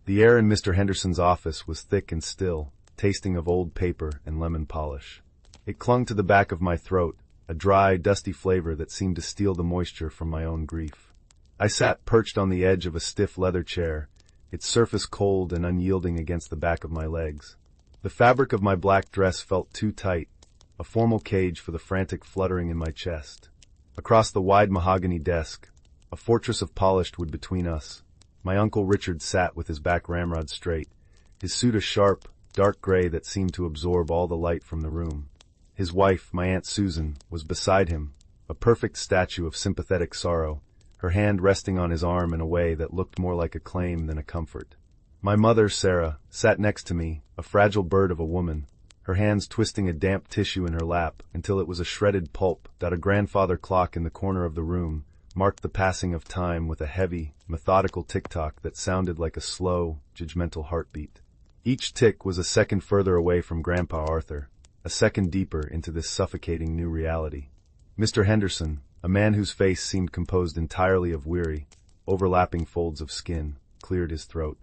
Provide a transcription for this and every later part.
The air in Mr. Henderson's office was thick and still, tasting of old paper and lemon polish. It clung to the back of my throat, a dry, dusty flavor that seemed to steal the moisture from my own grief. I sat perched on the edge of a stiff leather chair, its surface cold and unyielding against the back of my legs. The fabric of my black dress felt too tight, a formal cage for the frantic fluttering in my chest. Across the wide mahogany desk, a fortress of polished wood between us, my Uncle Richard sat with his back ramrod straight, his suit a sharp, dark gray that seemed to absorb all the light from the room. His wife, my Aunt Susan, was beside him, a perfect statue of sympathetic sorrow, her hand resting on his arm in a way that looked more like a claim than a comfort. My mother, Sarah, sat next to me, a fragile bird of a woman, her hands twisting a damp tissue in her lap until it was a shredded pulp. A grandfather clock in the corner of the room marked the passing of time with a heavy, methodical tick-tock that sounded like a slow, judgmental heartbeat. Each tick was a second further away from Grandpa Arthur, a second deeper into this suffocating new reality. Mr. Henderson, a man whose face seemed composed entirely of weary, overlapping folds of skin, cleared his throat.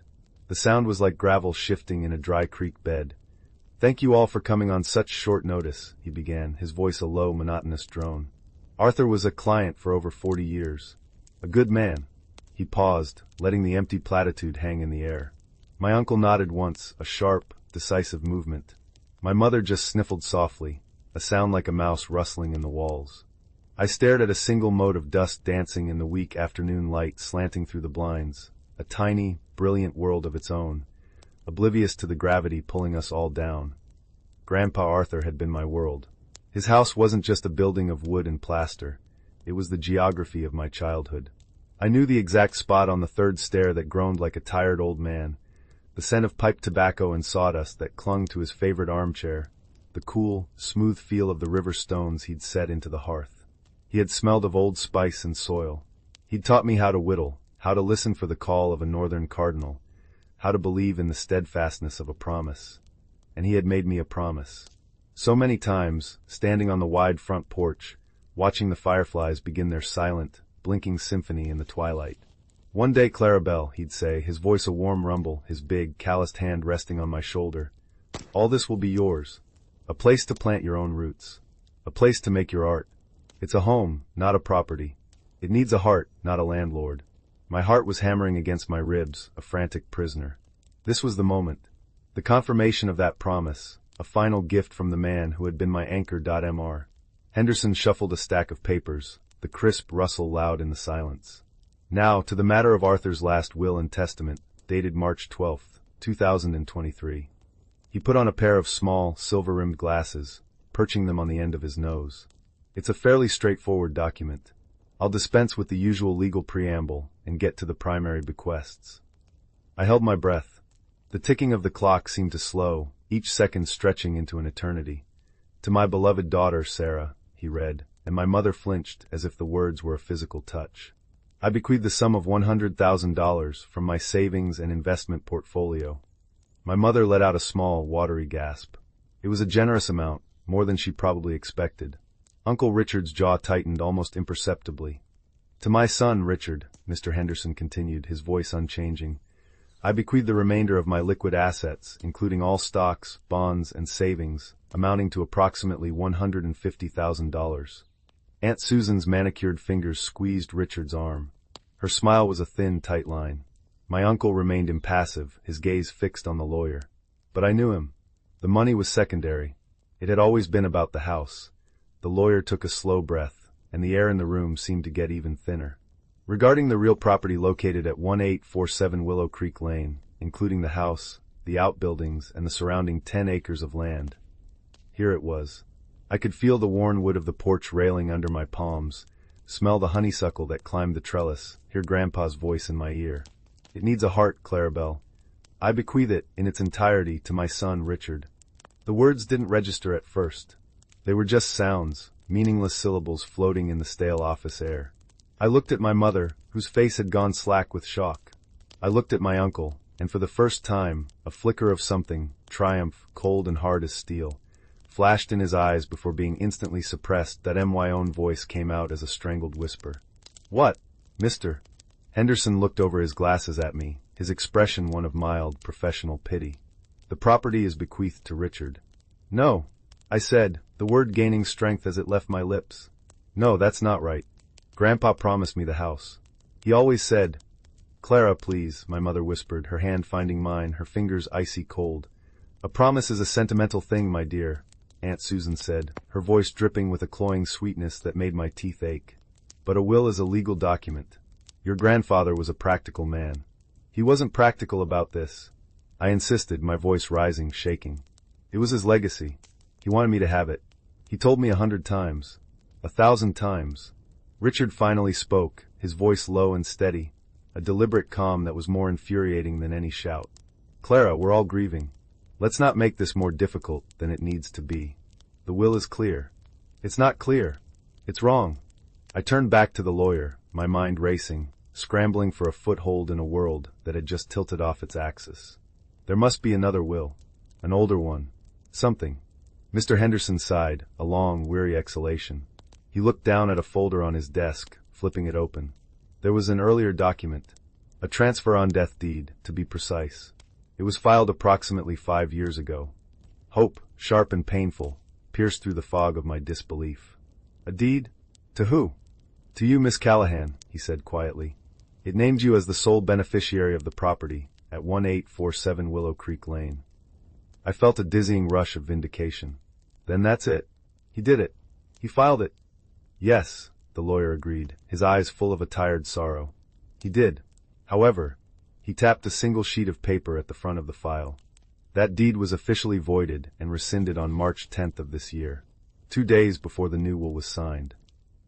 The sound was like gravel shifting in a dry creek bed. "Thank you all for coming on such short notice," he began, his voice a low, monotonous drone. "Arthur was a client for over 40 years. A good man." He paused, letting the empty platitude hang in the air. My uncle nodded once, a sharp, decisive movement. My mother just sniffled softly, a sound like a mouse rustling in the walls. I stared at a single mote of dust dancing in the weak afternoon light slanting through the blinds, a tiny, brilliant world of its own, oblivious to the gravity pulling us all down. Grandpa Arthur had been my world. His house wasn't just a building of wood and plaster. It was the geography of my childhood. I knew the exact spot on the third stair that groaned like a tired old man, the scent of pipe tobacco and sawdust that clung to his favorite armchair, the cool, smooth feel of the river stones he'd set into the hearth. He had smelled of old spice and soil. He'd taught me how to whittle, how to listen for the call of a northern cardinal, how to believe in the steadfastness of a promise. And he had made me a promise. So many times, standing on the wide front porch, watching the fireflies begin their silent, blinking symphony in the twilight. "One day, Clarabelle," he'd say, his voice a warm rumble, his big, calloused hand resting on my shoulder, "all this will be yours. A place to plant your own roots. A place to make your art. It's a home, not a property. It needs a heart, not a landlord." My heart was hammering against my ribs, a frantic prisoner. This was the moment. The confirmation of that promise, a final gift from the man who had been my anchor. Mr. Henderson shuffled a stack of papers, the crisp rustle loud in the silence. "Now, to the matter of Arthur's last will and testament, dated March 12, 2023. He put on a pair of small, silver-rimmed glasses, perching them on the end of his nose. "It's a fairly straightforward document. I'll dispense with the usual legal preamble and get to the primary bequests." I held my breath. The ticking of the clock seemed to slow, each second stretching into an eternity. "To my beloved daughter, Sarah," he read, and my mother flinched as if the words were a physical touch. "I bequeath the sum of $100,000 from my savings and investment portfolio." My mother let out a small, watery gasp. It was a generous amount, more than she probably expected. Uncle Richard's jaw tightened almost imperceptibly. "To my son, Richard," Mr. Henderson continued, his voice unchanging, "I bequeath the remainder of my liquid assets, including all stocks, bonds, and savings, amounting to approximately $150,000. Aunt Susan's manicured fingers squeezed Richard's arm. Her smile was a thin, tight line. My uncle remained impassive, his gaze fixed on the lawyer. But I knew him. The money was secondary. It had always been about the house. The lawyer took a slow breath, and the air in the room seemed to get even thinner. "Regarding the real property located at 1847 Willow Creek Lane, including the house, the outbuildings, and the surrounding 10 acres of land." Here it was. I could feel the worn wood of the porch railing under my palms, smell the honeysuckle that climbed the trellis, hear Grandpa's voice in my ear. "It needs a heart, Clarabelle. I bequeath it, in its entirety, to my son, Richard." The words didn't register at first. They were just sounds, meaningless syllables floating in the stale office air. I looked at my mother, whose face had gone slack with shock. I looked at my uncle, and for the first time, a flicker of something, triumph, cold and hard as steel, flashed in his eyes before being instantly suppressed. My own voice came out as a strangled whisper. "What, Mr. Henderson looked over his glasses at me, his expression one of mild, professional pity. "The property is bequeathed to Richard." "No," I said, the word gaining strength as it left my lips. "No, that's not right. Grandpa promised me the house. He always said—" "Clara, please," my mother whispered, her hand finding mine, her fingers icy cold. "A promise is a sentimental thing, my dear," Aunt Susan said, her voice dripping with a cloying sweetness that made my teeth ache. "But a will is a legal document. Your grandfather was a practical man. He wasn't practical about this," I insisted, my voice rising, shaking. "It was his legacy. He wanted me to have it. He told me 100 times. 1,000 times." Richard finally spoke, his voice low and steady, a deliberate calm that was more infuriating than any shout. "Clara, we're all grieving. Let's not make this more difficult than it needs to be. The will is clear." "It's not clear. It's wrong." I turned back to the lawyer, my mind racing, scrambling for a foothold in a world that had just tilted off its axis. There must be another will. An older one. Something. Mr. Henderson sighed, a long, weary exhalation. He looked down at a folder on his desk, flipping it open. There was an earlier document. A transfer on death deed, to be precise. It was filed approximately 5 years ago. Hope, sharp and painful, pierced through the fog of my disbelief. "A deed? To who?" "To you, Miss Callahan," he said quietly. "It named you as the sole beneficiary of the property at 1847 Willow Creek Lane." I felt a dizzying rush of vindication. "Then that's it. He did it. He filed it." "Yes," the lawyer agreed, his eyes full of a tired sorrow. "He did. However," he tapped a single sheet of paper at the front of the file. "That deed was officially voided and rescinded on March 10th of this year, 2 days before the new will was signed."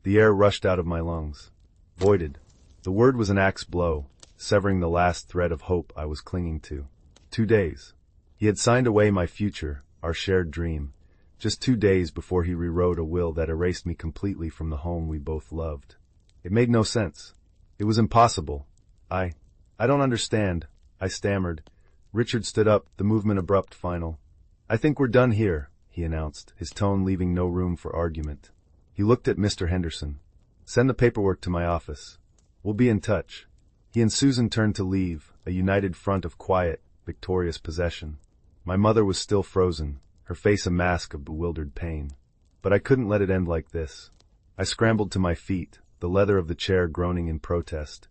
The air rushed out of my lungs. Voided. The word was an axe blow, severing the last thread of hope I was clinging to. 2 days. He had signed away my future, our shared dream, just 2 days before he rewrote a will that erased me completely from the home we both loved. It made no sense. It was impossible. I don't understand," I stammered. Richard stood up, the movement abrupt, final. "I think we're done here," he announced, his tone leaving no room for argument. He looked at Mr. Henderson. "Send the paperwork to my office. We'll be in touch." He and Susan turned to leave, a united front of quiet, victorious possession. My mother was still frozen, her face a mask of bewildered pain. But I couldn't let it end like this. I scrambled to my feet, the leather of the chair groaning in protest.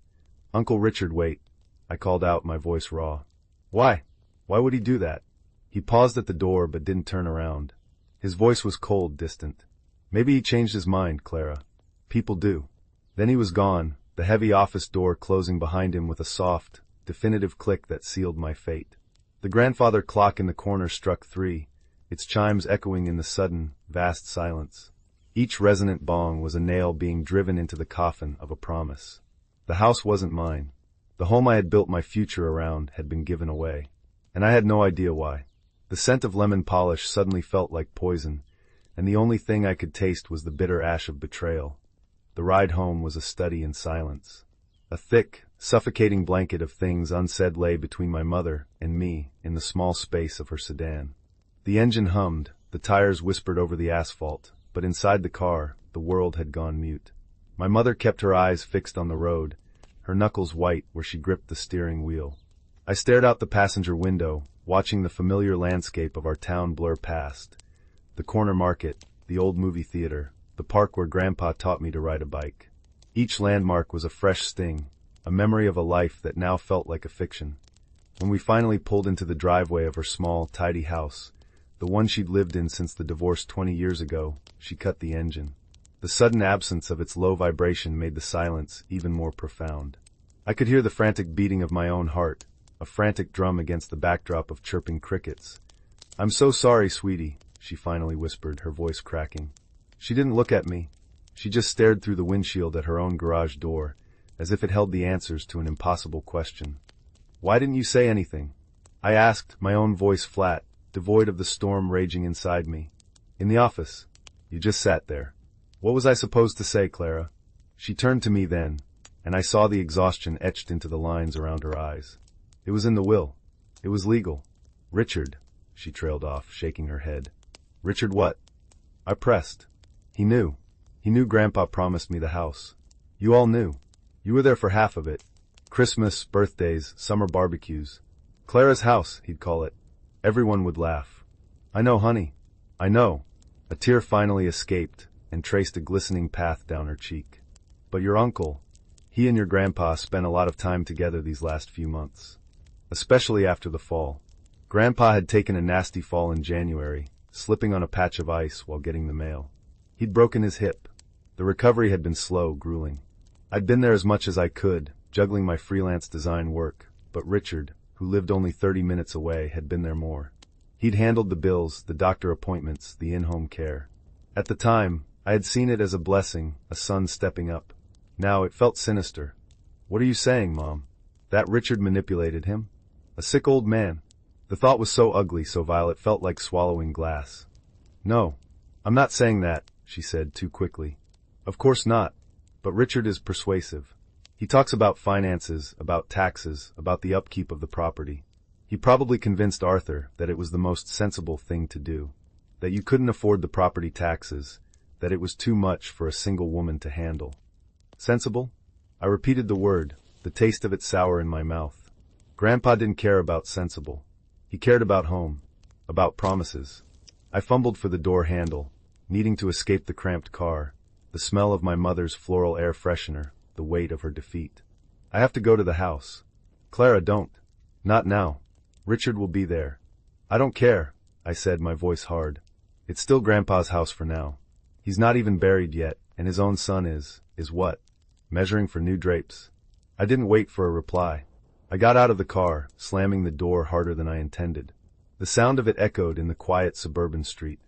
"Uncle Richard, wait," I called out, my voice raw. "Why? Why would he do that?" He paused at the door but didn't turn around. His voice was cold, distant. "Maybe he changed his mind, Clara. People do." Then he was gone, the heavy office door closing behind him with a soft, definitive click that sealed my fate. The grandfather clock in the corner struck 3, its chimes echoing in the sudden, vast silence. Each resonant bong was a nail being driven into the coffin of a promise. The house wasn't mine. The home I had built my future around had been given away. And I had no idea why. The scent of lemon polish suddenly felt like poison, and the only thing I could taste was the bitter ash of betrayal. The ride home was a study in silence. A thick, suffocating blanket of things unsaid lay between my mother and me in the small space of her sedan. The engine hummed, the tires whispered over the asphalt, but inside the car, the world had gone mute. My mother kept her eyes fixed on the road, her knuckles white where she gripped the steering wheel. I stared out the passenger window, watching the familiar landscape of our town blur past. The corner market, the old movie theater, the park where Grandpa taught me to ride a bike. Each landmark was a fresh sting, a memory of a life that now felt like a fiction. When we finally pulled into the driveway of her small, tidy house, the one she'd lived in since the divorce 20 years ago, she cut the engine. The sudden absence of its low vibration made the silence even more profound. I could hear the frantic beating of my own heart, a frantic drum against the backdrop of chirping crickets. "I'm so sorry, sweetie," she finally whispered, her voice cracking. She didn't look at me. She just stared through the windshield at her own garage door, as if it held the answers to an impossible question. "Why didn't you say anything?" I asked, my own voice flat, devoid of the storm raging inside me. "In the office. You just sat there." "What was I supposed to say, Clara?" She turned to me then, and I saw the exhaustion etched into the lines around her eyes. "It was in the will. It was legal." "Richard," she trailed off, shaking her head. "Richard what?" I pressed. "He knew. He knew Grandpa promised me the house. You all knew. You were there for half of it." Christmas, birthdays, summer barbecues. Clara's house, he'd call it. Everyone would laugh. I know, honey. I know. A tear finally escaped and traced a glistening path down her cheek. But your uncle, he and your grandpa spent a lot of time together these last few months. Especially after the fall. Grandpa had taken a nasty fall in January, slipping on a patch of ice while getting the mail. He'd broken his hip. The recovery had been slow, grueling. I'd been there as much as I could, juggling my freelance design work, but Richard, who lived only 30 minutes away, had been there more. He'd handled the bills, the doctor appointments, the in-home care. At the time, I had seen it as a blessing, a son stepping up. Now it felt sinister. What are you saying, Mom? That Richard manipulated him? A sick old man? The thought was so ugly, so vile, it felt like swallowing glass. No, I'm not saying that, she said too quickly. Of course not. But Richard is persuasive. He talks about finances, about taxes, about the upkeep of the property. He probably convinced Arthur that it was the most sensible thing to do, that you couldn't afford the property taxes, that it was too much for a single woman to handle. Sensible? I repeated the word, the taste of it sour in my mouth. Grandpa didn't care about sensible. He cared about home, about promises. I fumbled for the door handle, needing to escape the cramped car, the smell of my mother's floral air freshener, the weight of her defeat. I have to go to the house. Clara, don't. Not now. Richard will be there. I don't care, I said, my voice hard. It's still Grandpa's house for now. He's not even buried yet, and his own son is what? Measuring for new drapes. I didn't wait for a reply. I got out of the car, slamming the door harder than I intended. The sound of it echoed in the quiet suburban street.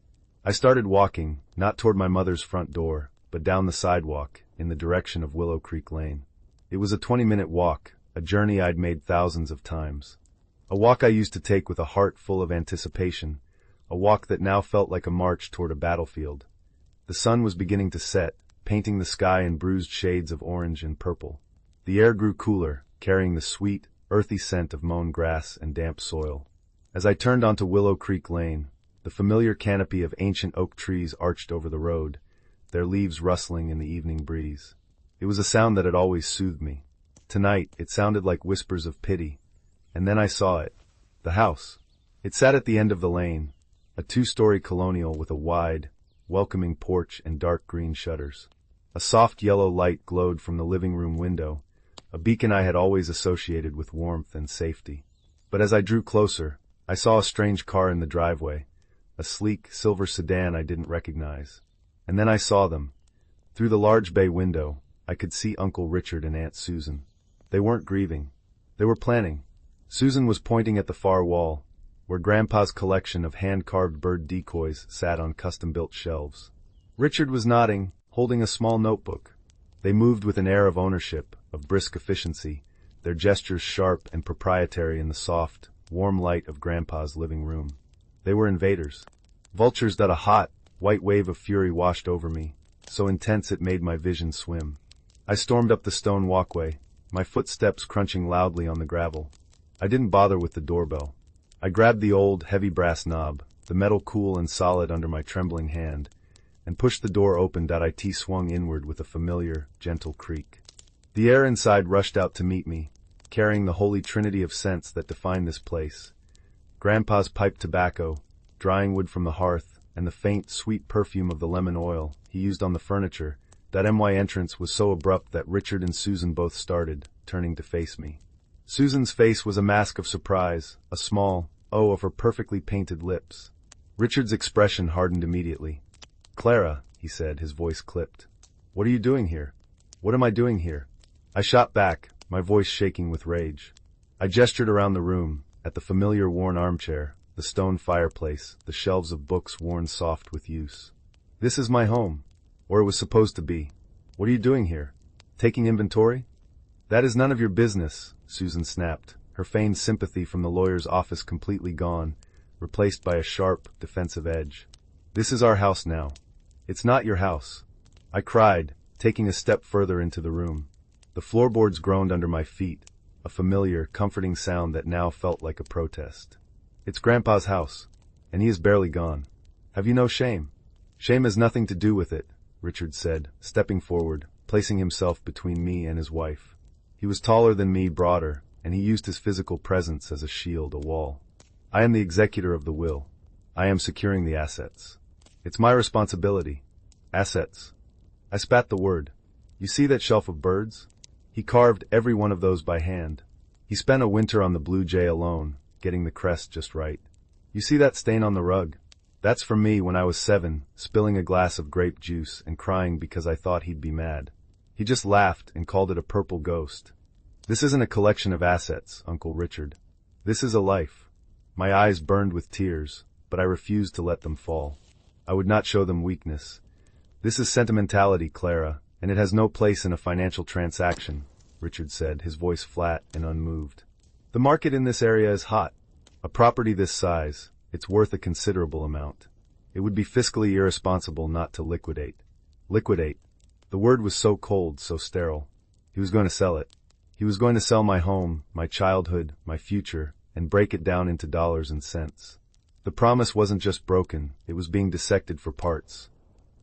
I started walking, not toward my mother's front door, but down the sidewalk, in the direction of Willow Creek Lane. It was a 20-minute walk, a journey I'd made thousands of times. A walk I used to take with a heart full of anticipation, a walk that now felt like a march toward a battlefield. The sun was beginning to set, painting the sky in bruised shades of orange and purple. The air grew cooler, carrying the sweet, earthy scent of mown grass and damp soil. As I turned onto Willow Creek Lane, the familiar canopy of ancient oak trees arched over the road, their leaves rustling in the evening breeze. It was a sound that had always soothed me. Tonight, it sounded like whispers of pity. And then I saw it. The house. It sat at the end of the lane, a 2-story colonial with a wide, welcoming porch and dark green shutters. A soft yellow light glowed from the living room window, a beacon I had always associated with warmth and safety. But as I drew closer, I saw a strange car in the driveway, a sleek, silver sedan I didn't recognize. And then I saw them. Through the large bay window, I could see Uncle Richard and Aunt Susan. They weren't grieving. They were planning. Susan was pointing at the far wall, where Grandpa's collection of hand-carved bird decoys sat on custom-built shelves. Richard was nodding, holding a small notebook. They moved with an air of ownership, of brisk efficiency, their gestures sharp and proprietary in the soft, warm light of Grandpa's living room. They were invaders. Vultures that a hot, white wave of fury washed over me, so intense it made my vision swim. I stormed up the stone walkway, my footsteps crunching loudly on the gravel. I didn't bother with the doorbell. I grabbed the old, heavy brass knob, the metal cool and solid under my trembling hand, and pushed the door open. It swung inward with a familiar, gentle creak. The air inside rushed out to meet me, carrying the holy trinity of scents that define this place. Grandpa's piped tobacco, drying wood from the hearth, and the faint, sweet perfume of the lemon oil he used on the furniture. That entrance was so abrupt that Richard and Susan both started, turning to face me. Susan's face was a mask of surprise, a small O of her perfectly painted lips. Richard's expression hardened immediately. Clara, he said, his voice clipped. What are you doing here? What am I doing here? I shot back, my voice shaking with rage. I gestured around the room, at the familiar worn armchair, the stone fireplace, the shelves of books worn soft with use. This is my home, or it was supposed to be. What are you doing here? Taking inventory? That is none of your business, Susan snapped, her feigned sympathy from the lawyer's office completely gone, replaced by a sharp, defensive edge. This is our house now. It's not your house. I cried, taking a step further into the room. The floorboards groaned under my feet, a familiar, comforting sound that now felt like a protest. It's Grandpa's house, and he is barely gone. Have you no shame? Shame has nothing to do with it, Richard said, stepping forward, placing himself between me and his wife. He was taller than me, broader, and he used his physical presence as a shield, a wall. I am the executor of the will. I am securing the assets. It's my responsibility. Assets. I spat the word. You see that shelf of birds? He carved every one of those by hand. He spent a winter on the blue jay alone, getting the crest just right. You see that stain on the rug? That's from me when I was 7, spilling a glass of grape juice and crying because I thought he'd be mad. He just laughed and called it a purple ghost. This isn't a collection of assets, Uncle Richard. This is a life. My eyes burned with tears, but I refused to let them fall. I would not show them weakness. This is sentimentality, Clara, and it has no place in a financial transaction, Richard said, his voice flat and unmoved. The market in this area is hot. A property this size, it's worth a considerable amount. It would be fiscally irresponsible not to liquidate. Liquidate. The word was so cold, so sterile. He was going to sell it. He was going to sell my home, my childhood, my future, and break it down into dollars and cents. The promise wasn't just broken, it was being dissected for parts.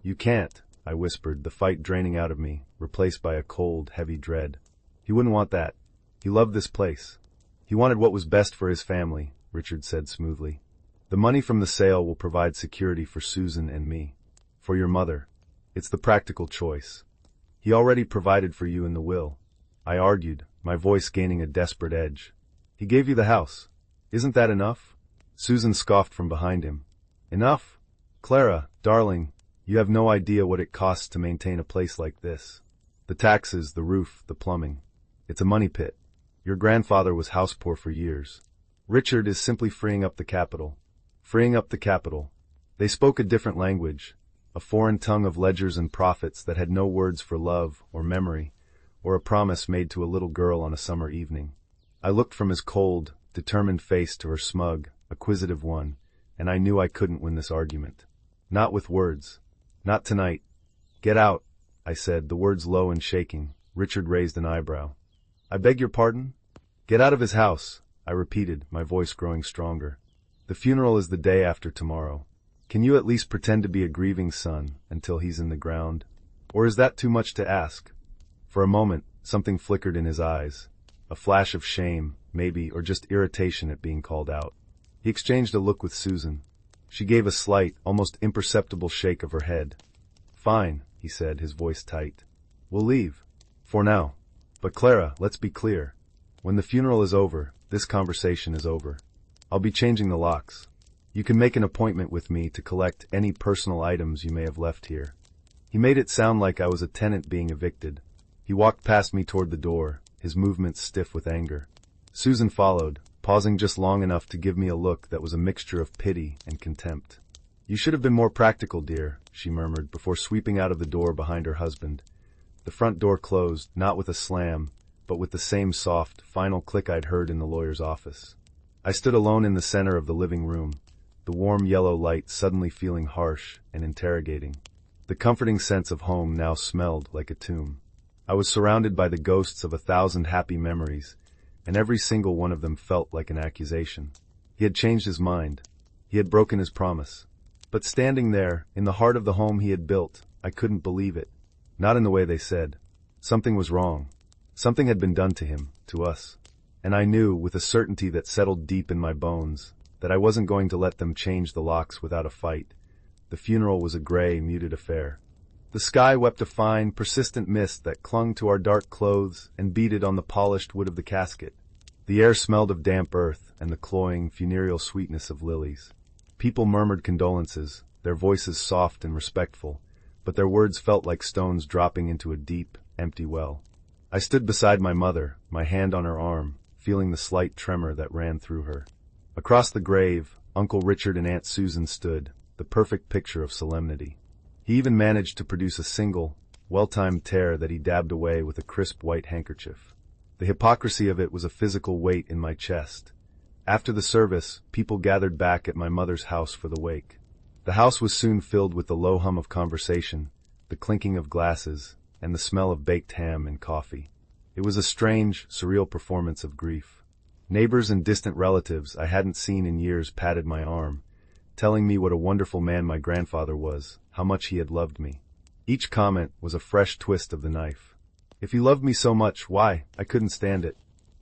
You can't, I whispered, the fight draining out of me, replaced by a cold, heavy dread. He wouldn't want that. He loved this place. He wanted what was best for his family, Richard said smoothly. The money from the sale will provide security for Susan and me. For your mother. It's the practical choice. He already provided for you in the will. I argued, my voice gaining a desperate edge. He gave you the house. Isn't that enough? Susan scoffed from behind him. Enough? Clara, darling, you have no idea what it costs to maintain a place like this. The taxes, the roof, the plumbing. It's a money pit. Your grandfather was house poor for years. Richard is simply freeing up the capital. Freeing up the capital. They spoke a different language, a foreign tongue of ledgers and profits that had no words for love or memory, or a promise made to a little girl on a summer evening. I looked from his cold, determined face to her smug, acquisitive one, and I knew I couldn't win this argument. Not with words. Not tonight. Get out, I said, the words low and shaking. Richard raised an eyebrow. I beg your pardon? Get out of his house, I repeated, my voice growing stronger. The funeral is the day after tomorrow. Can you at least pretend to be a grieving son until he's in the ground? Or is that too much to ask? For a moment, something flickered in his eyes. A flash of shame, maybe, or just irritation at being called out. He exchanged a look with Susan. She gave a slight, almost imperceptible shake of her head. Fine, he said, his voice tight. We'll leave. For now. But Clara, let's be clear. When the funeral is over, this conversation is over. I'll be changing the locks. You can make an appointment with me to collect any personal items you may have left here. He made it sound like I was a tenant being evicted. He walked past me toward the door, his movements stiff with anger. Susan followed, pausing just long enough to give me a look that was a mixture of pity and contempt. You should have been more practical, dear, she murmured before sweeping out of the door behind her husband. The front door closed, not with a slam, but with the same soft, final click I'd heard in the lawyer's office. I stood alone in the center of the living room, the warm yellow light suddenly feeling harsh and interrogating. The comforting sense of home now smelled like a tomb. I was surrounded by the ghosts of 1,000 happy memories, and every single one of them felt like an accusation. He had changed his mind. He had broken his promise. But standing there, in the heart of the home he had built, I couldn't believe it. Not in the way they said. Something was wrong. Something had been done to him, to us. And I knew, with a certainty that settled deep in my bones, that I wasn't going to let them change the locks without a fight. The funeral was a gray, muted affair. The sky wept a fine, persistent mist that clung to our dark clothes and beaded on the polished wood of the casket. The air smelled of damp earth and the cloying, funereal sweetness of lilies. People murmured condolences, their voices soft and respectful, but their words felt like stones dropping into a deep, empty well. I stood beside my mother, my hand on her arm, feeling the slight tremor that ran through her. Across the grave, Uncle Richard and Aunt Susan stood, the perfect picture of solemnity. He even managed to produce a single, well-timed tear that he dabbed away with a crisp white handkerchief. The hypocrisy of it was a physical weight in my chest. After the service, people gathered back at my mother's house for the wake. The house was soon filled with the low hum of conversation, the clinking of glasses, and the smell of baked ham and coffee. It was a strange, surreal performance of grief. Neighbors and distant relatives I hadn't seen in years patted my arm, telling me what a wonderful man my grandfather was, how much he had loved me. Each comment was a fresh twist of the knife. If he loved me so much, why? I couldn't stand it.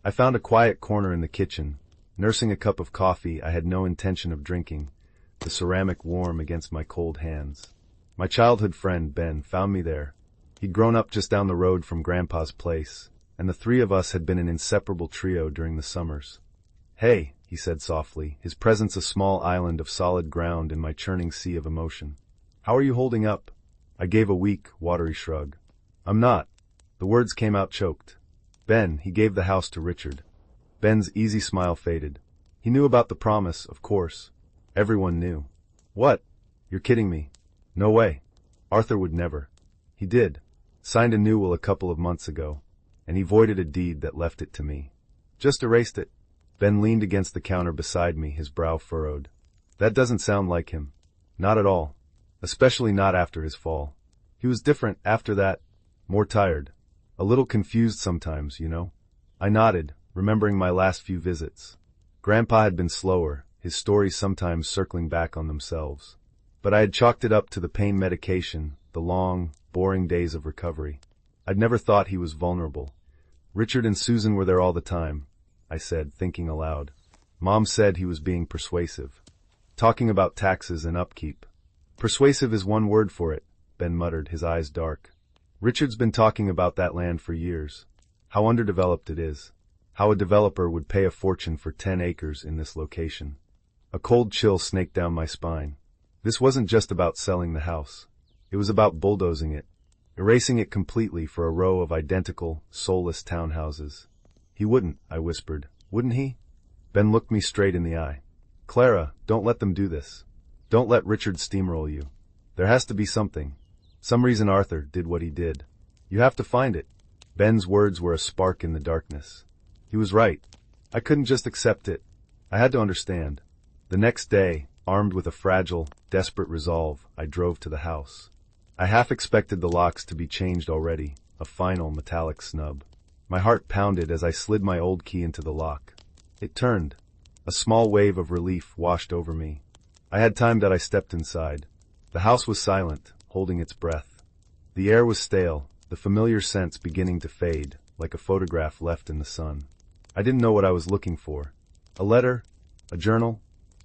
I found a quiet corner in the kitchen, nursing a cup of coffee I had no intention of drinking, the ceramic warm against my cold hands. My childhood friend, Ben, found me there. He'd grown up just down the road from Grandpa's place, and the three of us had been an inseparable trio during the summers. "Hey," he said softly, his presence a small island of solid ground in my churning sea of emotion. "How are you holding up?" I gave a weak, watery shrug. "I'm not." The words came out choked. "Ben, he gave the house to Richard." Ben's easy smile faded. "He knew about the promise, of course. Everyone knew." "What? You're kidding me." "No way. Arthur would never." "He did. Signed a new will a couple of months ago, and he voided a deed that left it to me. Just erased it." Ben leaned against the counter beside me, his brow furrowed. "That doesn't sound like him." "Not at all. Especially not after his fall. He was different after that. More tired. A little confused sometimes, you know." I nodded, remembering my last few visits. Grandpa had been slower, his stories sometimes circling back on themselves. But I had chalked it up to the pain medication, the long, boring days of recovery. I'd never thought he was vulnerable. "Richard and Susan were there all the time," I said, thinking aloud. "Mom said he was being persuasive. Talking about taxes and upkeep." "Persuasive is one word for it," Ben muttered, his eyes dark. "Richard's been talking about that land for years. How underdeveloped it is. How a developer would pay a fortune for 10 acres in this location." A cold chill snaked down my spine. This wasn't just about selling the house. It was about bulldozing it, erasing it completely for a row of identical, soulless townhouses. "He wouldn't," I whispered. "Wouldn't he?" Ben looked me straight in the eye. "Clara, don't let them do this. Don't let Richard steamroll you. There has to be something. Some reason Arthur did what he did. You have to find it." Ben's words were a spark in the darkness. He was right. I couldn't just accept it. I had to understand. The next day, armed with a fragile, desperate resolve, I drove to the house. I half expected the locks to be changed already, a final metallic snub. My heart pounded as I slid my old key into the lock. It turned. A small wave of relief washed over me. I had time that I stepped inside. The house was silent, holding its breath. The air was stale, the familiar scents beginning to fade, like a photograph left in the sun. I didn't know what I was looking for. A letter? A journal?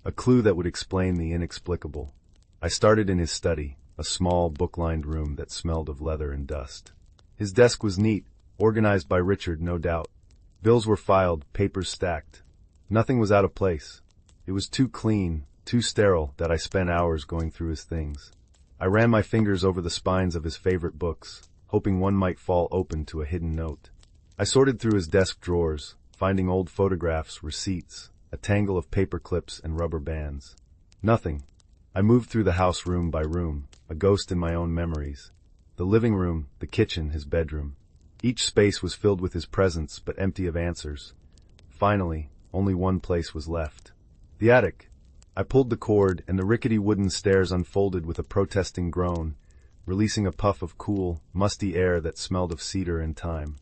A clue that would explain the inexplicable. I started in his study, a small, book-lined room that smelled of leather and dust. His desk was neat, organized by Richard, no doubt. Bills were filed, papers stacked. Nothing was out of place. It was too clean, too sterile that I spent hours going through his things. I ran my fingers over the spines of his favorite books, hoping one might fall open to a hidden note. I sorted through his desk drawers, finding old photographs, receipts, a tangle of paper clips and rubber bands. Nothing. I moved through the house room by room, a ghost in my own memories. The living room, the kitchen, his bedroom. Each space was filled with his presence, but empty of answers. Finally, only one place was left. The attic. I pulled the cord, and the rickety wooden stairs unfolded with a protesting groan, releasing a puff of cool, musty air that smelled of cedar and thyme.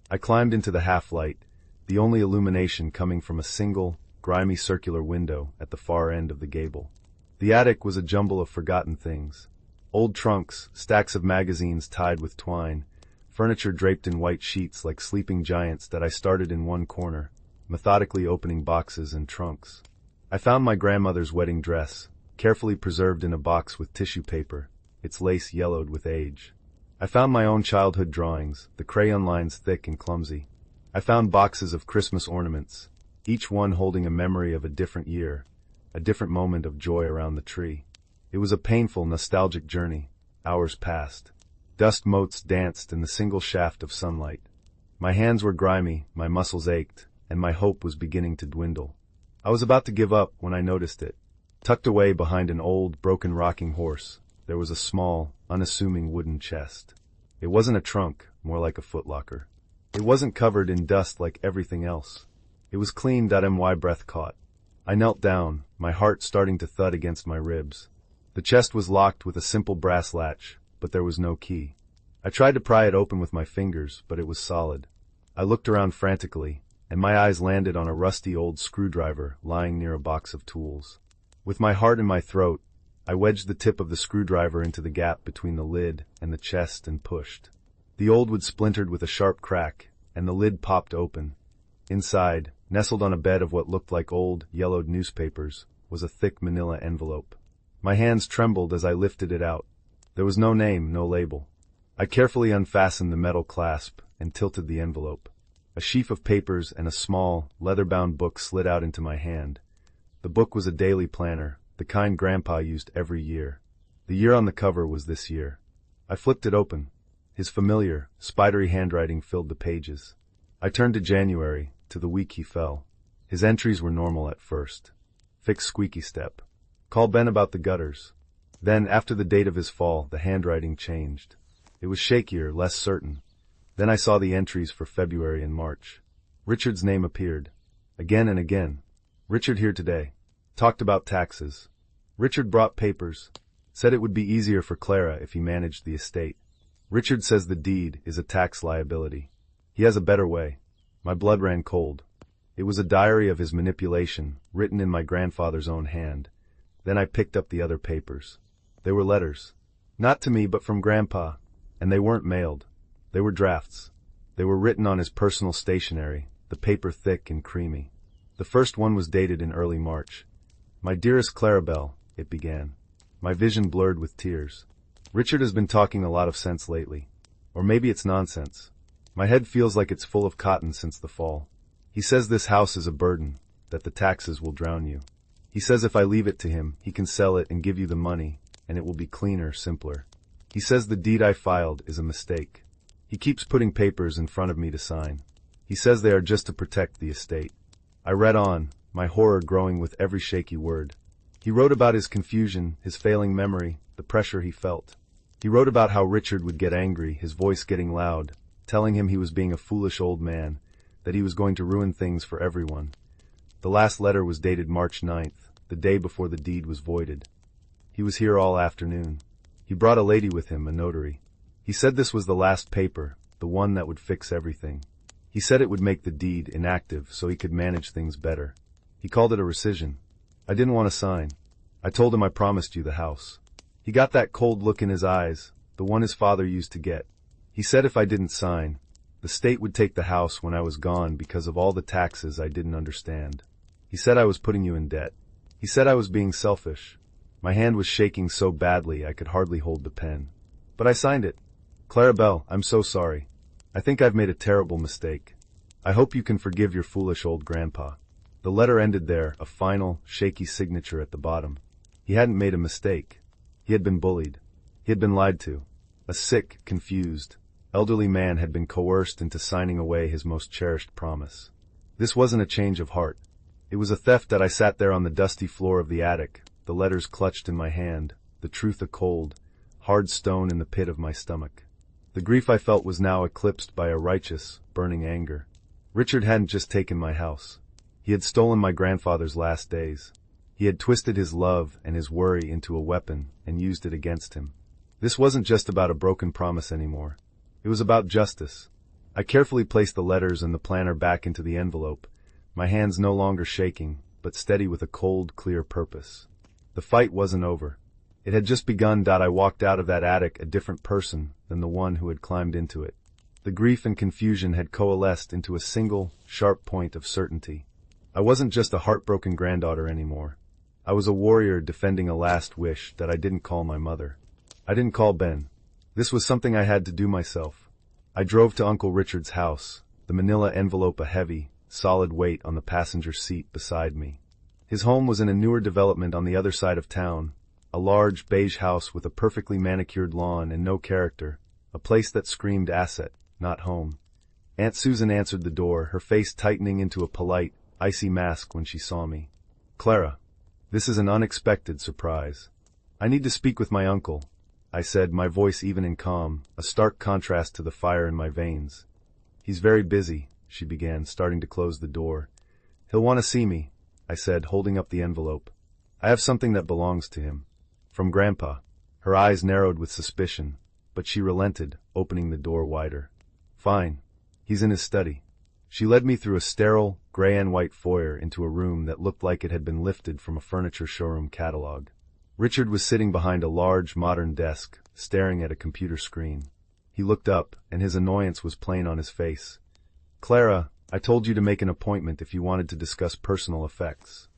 I climbed into the half-light, the only illumination coming from a single, grimy circular window at the far end of the gable. The attic was a jumble of forgotten things. Old trunks, stacks of magazines tied with twine, furniture draped in white sheets like sleeping giants that I started in one corner, methodically opening boxes and trunks. I found my grandmother's wedding dress, carefully preserved in a box with tissue paper, its lace yellowed with age. I found my own childhood drawings, the crayon lines thick and clumsy. I found boxes of Christmas ornaments, each one holding a memory of a different year, a different moment of joy around the tree. It was a painful, nostalgic journey. Hours passed. Dust motes danced in the single shaft of sunlight. My hands were grimy, my muscles ached, and my hope was beginning to dwindle. I was about to give up when I noticed it. Tucked away behind an old, broken rocking horse, there was a small, unassuming wooden chest. It wasn't a trunk, more like a footlocker. It wasn't covered in dust like everything else. It was clean. My breath caught. I knelt down, my heart starting to thud against my ribs. The chest was locked with a simple brass latch, but there was no key. I tried to pry it open with my fingers, but it was solid. I looked around frantically, and my eyes landed on a rusty old screwdriver lying near a box of tools. With my heart in my throat, I wedged the tip of the screwdriver into the gap between the lid and the chest and pushed. The old wood splintered with a sharp crack, and the lid popped open. Inside, nestled on a bed of what looked like old, yellowed newspapers, was a thick manila envelope. My hands trembled as I lifted it out. There was no name, no label. I carefully unfastened the metal clasp and tilted the envelope. A sheaf of papers and a small, leather-bound book slid out into my hand. The book was a daily planner, the kind Grandpa used every year. The year on the cover was this year. I flipped it open. His familiar, spidery handwriting filled the pages. I turned to January, to the week he fell. His entries were normal at first. Fixed squeaky step. Call Ben about the gutters. Then, after the date of his fall, the handwriting changed. It was shakier, less certain. Then I saw the entries for February and March. Richard's name appeared. Again and again. Richard here today. Talked about taxes. Richard brought papers. Said it would be easier for Clara if he managed the estate. Richard says the deed is a tax liability. He has a better way. My blood ran cold. It was a diary of his manipulation, written in my grandfather's own hand. Then I picked up the other papers. They were letters. Not to me, but from Grandpa. And they weren't mailed. They were drafts. They were written on his personal stationery, the paper thick and creamy. The first one was dated in early March. My dearest Clarabelle, it began. My vision blurred with tears. Richard has been talking a lot of sense lately. Or maybe it's nonsense. My head feels like it's full of cotton since the fall. He says this house is a burden, that the taxes will drown you. He says if I leave it to him, he can sell it and give you the money, and it will be cleaner, simpler. He says the deed I filed is a mistake. He keeps putting papers in front of me to sign. He says they are just to protect the estate. I read on, my horror growing with every shaky word. He wrote about his confusion, his failing memory, the pressure he felt. He wrote about how Richard would get angry, his voice getting loud, telling him he was being a foolish old man, that he was going to ruin things for everyone. The last letter was dated March 9th, the day before the deed was voided. He was here all afternoon. He brought a lady with him, a notary. He said this was the last paper, the one that would fix everything. He said it would make the deed inactive so he could manage things better. He called it a rescission. I didn't want to sign. I told him I promised you the house. He got that cold look in his eyes, the one his father used to get. He said if I didn't sign, the state would take the house when I was gone because of all the taxes I didn't understand. He said I was putting you in debt. He said I was being selfish. My hand was shaking so badly I could hardly hold the pen. But I signed it. Clarabelle, I'm so sorry. I think I've made a terrible mistake. I hope you can forgive your foolish old grandpa. The letter ended there, a final, shaky signature at the bottom. He hadn't made a mistake. He had been bullied. He had been lied to. A sick, confused, elderly man had been coerced into signing away his most cherished promise. This wasn't a change of heart. It was a theft that I sat there on the dusty floor of the attic, the letters clutched in my hand, the truth a cold, hard stone in the pit of my stomach. The grief I felt was now eclipsed by a righteous, burning anger. Richard hadn't just taken my house. He had stolen my grandfather's last days. He had twisted his love and his worry into a weapon and used it against him. This wasn't just about a broken promise anymore. It was about justice. I carefully placed the letters and the planner back into the envelope, my hands no longer shaking, but steady with a cold, clear purpose. The fight wasn't over. It had just begun. I walked out of that attic a different person than the one who had climbed into it. The grief and confusion had coalesced into a single, sharp point of certainty. I wasn't just a heartbroken granddaughter anymore. I was a warrior defending a last wish that I didn't call my mother. I didn't call Ben. This was something I had to do myself. I drove to Uncle Richard's house, the manila envelope a heavy, solid weight on the passenger seat beside me. His home was in a newer development on the other side of town, a large beige house with a perfectly manicured lawn and no character, a place that screamed asset, not home. Aunt Susan answered the door, her face tightening into a polite, icy mask when she saw me. Clara, this is an unexpected surprise. I need to speak with my uncle, I said, my voice even and calm, a stark contrast to the fire in my veins. He's very busy, she began, starting to close the door. He'll want to see me, I said, holding up the envelope. I have something that belongs to him. From Grandpa. Her eyes narrowed with suspicion, but she relented, opening the door wider. Fine. He's in his study. She led me through a sterile, gray and white foyer into a room that looked like it had been lifted from a furniture showroom catalog. Richard was sitting behind a large, modern desk, staring at a computer screen. He He looked up, and his annoyance was plain on his face. "Clara, I told you to make an appointment if you wanted to discuss personal effects."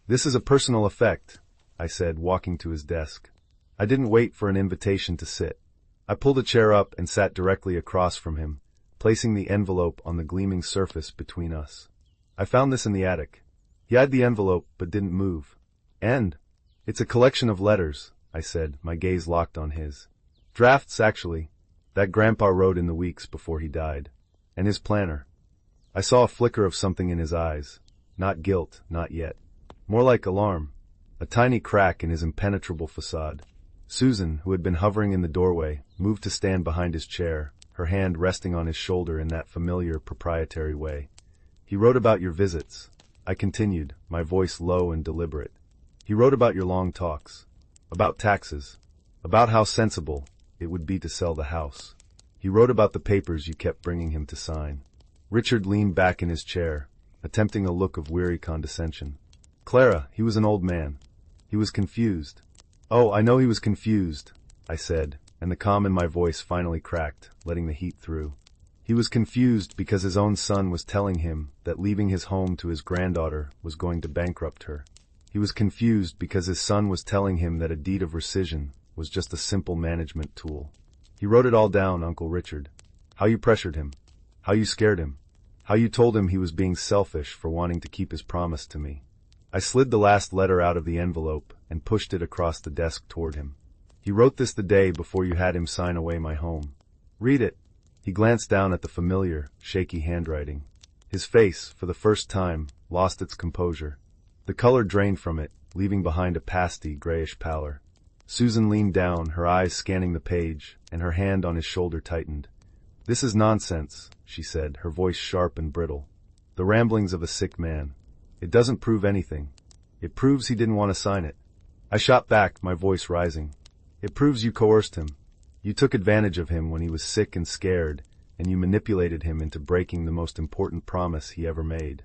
"This is a personal effect," I said, walking to his desk. I didn't wait for an invitation to sit. I pulled a chair up and sat directly across from him, placing the envelope on the gleaming surface between us. "I found this in the attic." He eyed the envelope, but didn't move. "And? It's a collection of letters," I said, my gaze locked on his. "Drafts, actually, that Grandpa wrote in the weeks before he died. And his planner." I saw a flicker of something in his eyes. Not guilt, not yet. More like alarm. A tiny crack in his impenetrable facade. Susan, who had been hovering in the doorway, moved to stand behind his chair, her hand resting on his shoulder in that familiar, proprietary way. "He wrote about your visits," I continued, my voice low and deliberate. "He wrote about your long talks. About taxes. About how sensible it would be to sell the house. He wrote about the papers you kept bringing him to sign." Richard leaned back in his chair, attempting a look of weary condescension. "Clara, he was an old man. He was confused." "Oh, I know he was confused," I said, and the calm in my voice finally cracked, letting the heat through. He was confused because his own son was telling him that leaving his home to his granddaughter was going to bankrupt her. He was confused because his son was telling him that a deed of rescission was just a simple management tool. He wrote it all down, Uncle Richard. How you pressured him. How you scared him. How you told him he was being selfish for wanting to keep his promise to me. I slid the last letter out of the envelope and pushed it across the desk toward him. "He wrote this the day before you had him sign away my home. Read it." He glanced down at the familiar, shaky handwriting. His face, for the first time, lost its composure. The color drained from it, leaving behind a pasty, grayish pallor. Susan leaned down, her eyes scanning the page, and her hand on his shoulder tightened. "This is nonsense," she said, her voice sharp and brittle. "The ramblings of a sick man. It doesn't prove anything. It proves he didn't want to sign it." I shot back, my voice rising. "It proves you coerced him. You took advantage of him when he was sick and scared, and you manipulated him into breaking the most important promise he ever made."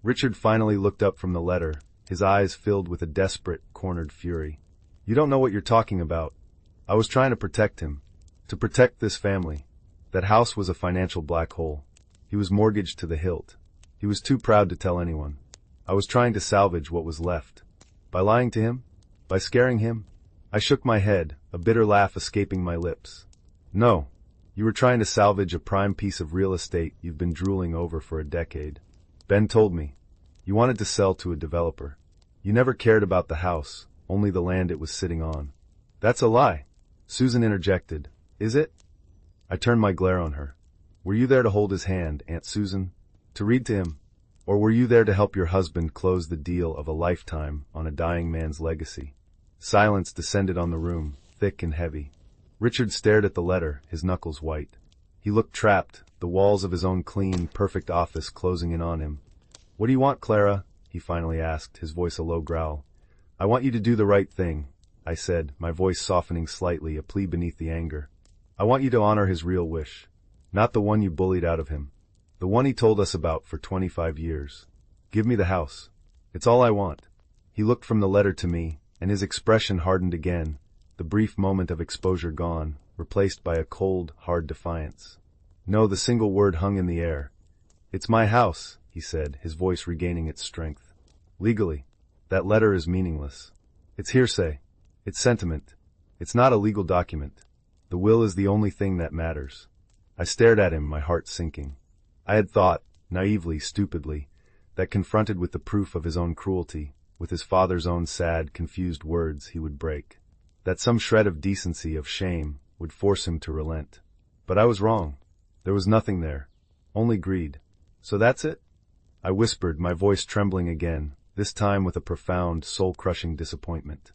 Richard finally looked up from the letter, his eyes filled with a desperate, cornered fury. "You don't know what you're talking about. I was trying to protect him. To protect this family. That house was a financial black hole. He was mortgaged to the hilt. He was too proud to tell anyone. I was trying to salvage what was left. By lying to him? By scaring him?" I shook my head, a bitter laugh escaping my lips. "No. You were trying to salvage a prime piece of real estate you've been drooling over for a decade. Ben told me. You wanted to sell to a developer. You never cared about the house, only the land it was sitting on." "That's a lie," Susan interjected. "Is it?" I turned my glare on her. "Were you there to hold his hand, Aunt Susan? To read to him? Or were you there to help your husband close the deal of a lifetime on a dying man's legacy?" Silence descended on the room, thick and heavy. Richard stared at the letter, his knuckles white. He looked trapped, the walls of his own clean, perfect office closing in on him. "What do you want, Clara?" he finally asked, his voice a low growl. "I want you to do the right thing," I said, my voice softening slightly, a plea beneath the anger. "I want you to honor his real wish. Not the one you bullied out of him. The one he told us about for 25 years. Give me the house. It's all I want." He looked from the letter to me, and his expression hardened again, the brief moment of exposure gone, replaced by a cold, hard defiance. No, the single word hung in the air. "It's my house," he said, his voice regaining its strength. "Legally, that letter is meaningless. It's hearsay. It's sentiment. It's not a legal document. The will is the only thing that matters." I stared at him, my heart sinking. I had thought, naively, stupidly, that confronted with the proof of his own cruelty, with his father's own sad, confused words, he would break. That some shred of decency, of shame, would force him to relent. But I was wrong. There was nothing there. Only greed. "So that's it?" I whispered, my voice trembling again, this time with a profound, soul-crushing disappointment.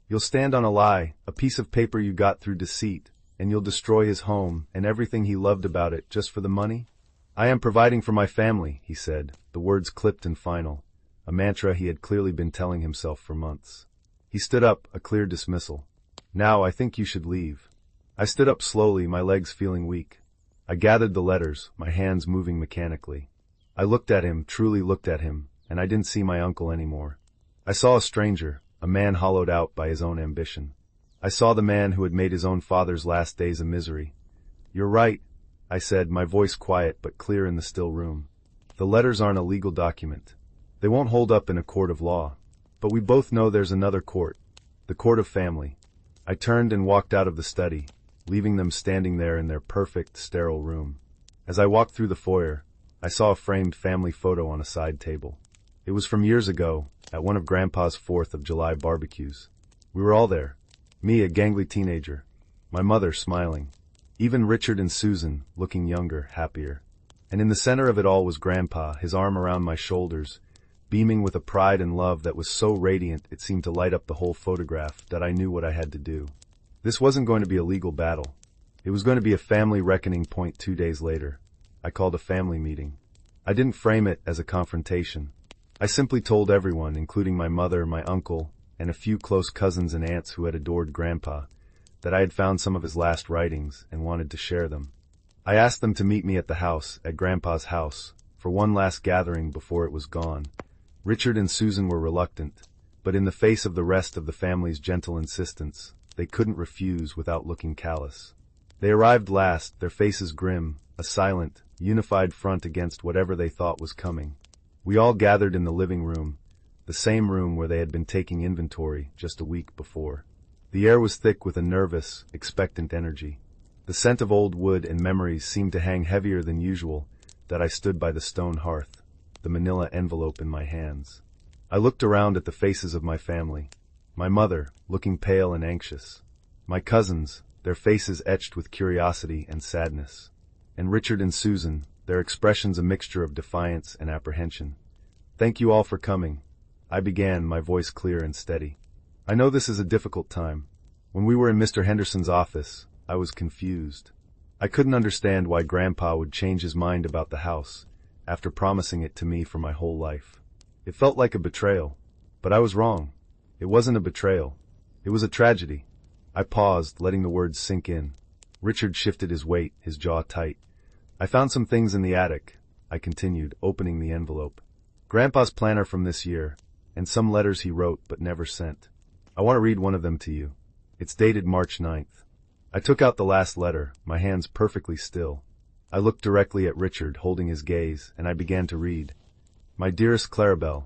"You'll stand on a lie, a piece of paper you got through deceit, and you'll destroy his home and everything he loved about it just for the money?" "I am providing for my family," he said, the words clipped and final, a mantra he had clearly been telling himself for months. He stood up, a clear dismissal. "Now I think you should leave." I stood up slowly, my legs feeling weak. I gathered the letters, my hands moving mechanically. I looked at him, truly looked at him, and I didn't see my uncle anymore. I saw a stranger, a man hollowed out by his own ambition. I saw the man who had made his own father's last days a misery. You're right, I said, my voice quiet but clear in the still room. The letters aren't a legal document. They won't hold up in a court of law. But we both know there's another court, the court of family. I turned and walked out of the study, leaving them standing there in their perfect, sterile room. As I walked through the foyer, I saw a framed family photo on a side table. It was from years ago, at one of Grandpa's 4th of July barbecues. We were all there. Me, a gangly teenager. My mother, smiling. Even Richard and Susan, looking younger, happier. And in the center of it all was Grandpa, his arm around my shoulders, beaming with a pride and love that was so radiant it seemed to light up the whole photograph that I knew what I had to do. This wasn't going to be a legal battle. It was going to be a family reckoning point 2 days later. I called a family meeting. I didn't frame it as a confrontation. I simply told everyone, including my mother, my uncle, and a few close cousins and aunts who had adored Grandpa, that I had found some of his last writings and wanted to share them. I asked them to meet me at the house, at Grandpa's house, for one last gathering before it was gone. Richard and Susan were reluctant, but in the face of the rest of the family's gentle insistence, they couldn't refuse without looking callous. They arrived last, their faces grim, a silent, unified front against whatever they thought was coming. We all gathered in the living room, the same room where they had been taking inventory just a week before. The air was thick with a nervous, expectant energy. The scent of old wood and memories seemed to hang heavier than usual, that I stood by the stone hearth, the manila envelope in my hands. I looked around at the faces of my family. My mother, looking pale and anxious. My cousins, their faces etched with curiosity and sadness. And Richard and Susan, their expressions a mixture of defiance and apprehension. Thank you all for coming. I began, my voice clear and steady. I know this is a difficult time. When we were in Mr. Henderson's office, I was confused. I couldn't understand why Grandpa would change his mind about the house, after promising it to me for my whole life. It felt like a betrayal, but I was wrong. It wasn't a betrayal. It was a tragedy. I paused, letting the words sink in. Richard shifted his weight, his jaw tight. I found some things in the attic, I continued, opening the envelope. Grandpa's planner from this year, and some letters he wrote but never sent. I want to read one of them to you. It's dated March 9th. I took out the last letter, my hands perfectly still. I looked directly at Richard, holding his gaze, and I began to read. My dearest Clarabelle.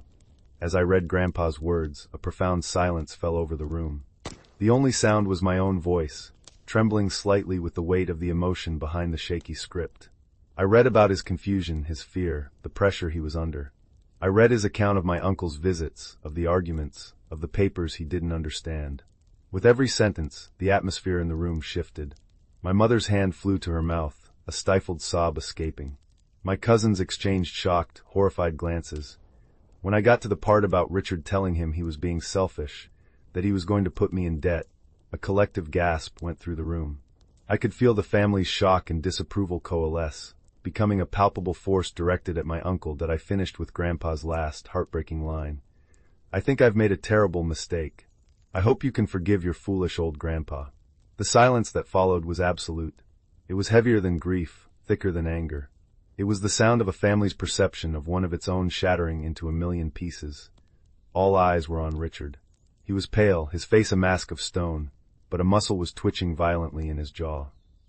As I read Grandpa's words, a profound silence fell over the room. The only sound was my own voice, trembling slightly with the weight of the emotion behind the shaky script. I read about his confusion, his fear, the pressure he was under. I read his account of my uncle's visits, of the arguments, of the papers he didn't understand. With every sentence, the atmosphere in the room shifted. My mother's hand flew to her mouth, a stifled sob escaping. My cousins exchanged shocked, horrified glances. When I got to the part about Richard telling him he was being selfish, that he was going to put me in debt, a collective gasp went through the room. I could feel the family's shock and disapproval coalesce, becoming a palpable force directed at my uncle that I finished with Grandpa's last, heartbreaking line. I think I've made a terrible mistake. I hope you can forgive your foolish old Grandpa. The silence that followed was absolute. It was heavier than grief, thicker than anger. It was the sound of a family's perception of one of its own shattering into a million pieces. All eyes were on Richard. He was pale, his face a mask of stone, but a muscle was twitching violently in his jaw.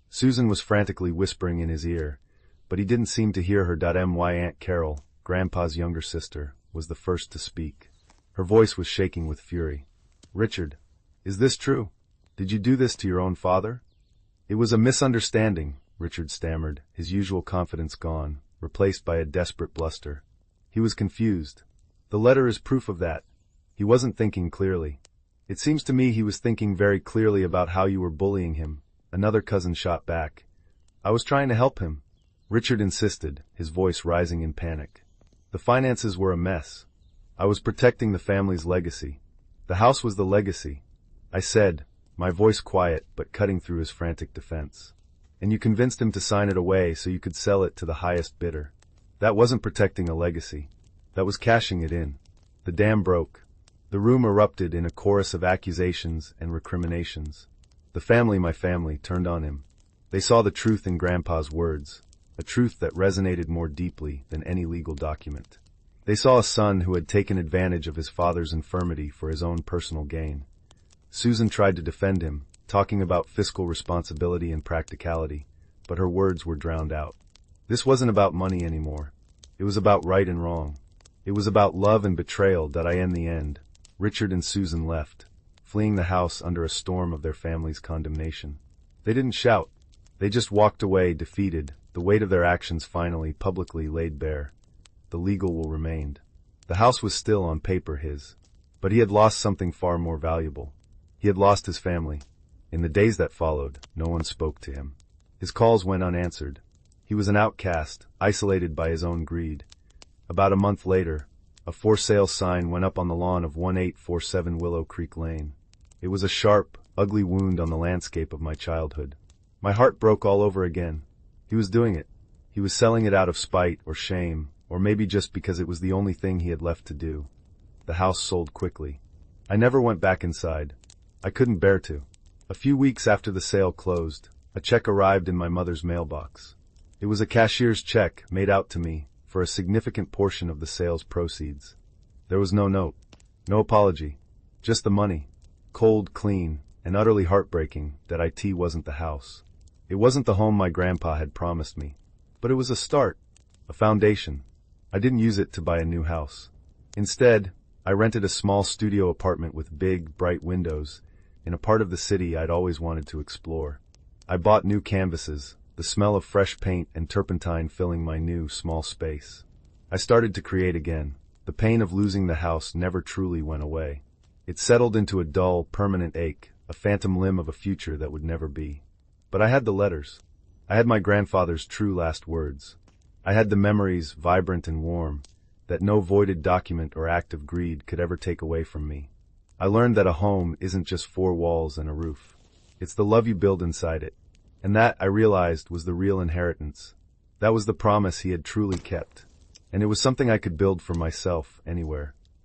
Susan was frantically whispering in his ear, but he didn't seem to hear her. My Aunt Carol, Grandpa's younger sister, was the first to speak. Her voice was shaking with fury. Richard, is this true? Did you do this to your own father? It was a misunderstanding, Richard stammered, his usual confidence gone, replaced by a desperate bluster. He was confused. The letter is proof of that. He wasn't thinking clearly. It seems to me he was thinking very clearly about how you were bullying him, another cousin shot back. I was trying to help him. Richard insisted, his voice rising in panic. The finances were a mess. I was protecting the family's legacy. The house was the legacy, I said, my voice quiet but cutting through his frantic defense. And you convinced him to sign it away so you could sell it to the highest bidder. That wasn't protecting a legacy. That was cashing it in. The dam broke. The room erupted in a chorus of accusations and recriminations. The family, my family, turned on him. They saw the truth in Grandpa's words, a truth that resonated more deeply than any legal document. They saw a son who had taken advantage of his father's infirmity for his own personal gain. Susan tried to defend him, talking about fiscal responsibility and practicality, but her words were drowned out. This wasn't about money anymore. It was about right and wrong. It was about love and betrayal that in the end, Richard and Susan left, fleeing the house under a storm of their family's condemnation. They didn't shout. They just walked away defeated, the weight of their actions finally publicly laid bare. The legal will remained. The house was still on paper his. But he had lost something far more valuable. He had lost his family. In the days that followed, no one spoke to him. His calls went unanswered. He was an outcast, isolated by his own greed. About a month later, a for sale sign went up on the lawn of 1847 Willow Creek Lane. It was a sharp, ugly wound on the landscape of my childhood. My heart broke all over again. He was doing it. He was selling it out of spite or shame, or maybe just because it was the only thing he had left to do. The house sold quickly. I never went back inside. I couldn't bear to. A few weeks after the sale closed, a check arrived in my mother's mailbox. It was a cashier's check made out to me for a significant portion of the sale's proceeds. There was no note, no apology, just the money. Cold, clean, and utterly heartbreaking that it wasn't the house. It wasn't the home my grandpa had promised me. But it was a start, a foundation. I didn't use it to buy a new house. Instead, I rented a small studio apartment with big, bright windows in a part of the city I'd always wanted to explore. I bought new canvases, the smell of fresh paint and turpentine filling my new, small space. I started to create again. The pain of losing the house never truly went away. It settled into a dull, permanent ache, a phantom limb of a future that would never be. But I had the letters. I had my grandfather's true last words. I had the memories, vibrant and warm, that no voided document or act of greed could ever take away from me. I learned that a home isn't just four walls and a roof. It's the love you build inside it. And that, I realized, was the real inheritance. That was the promise he had truly kept. And it was something I could build for myself, anywhere.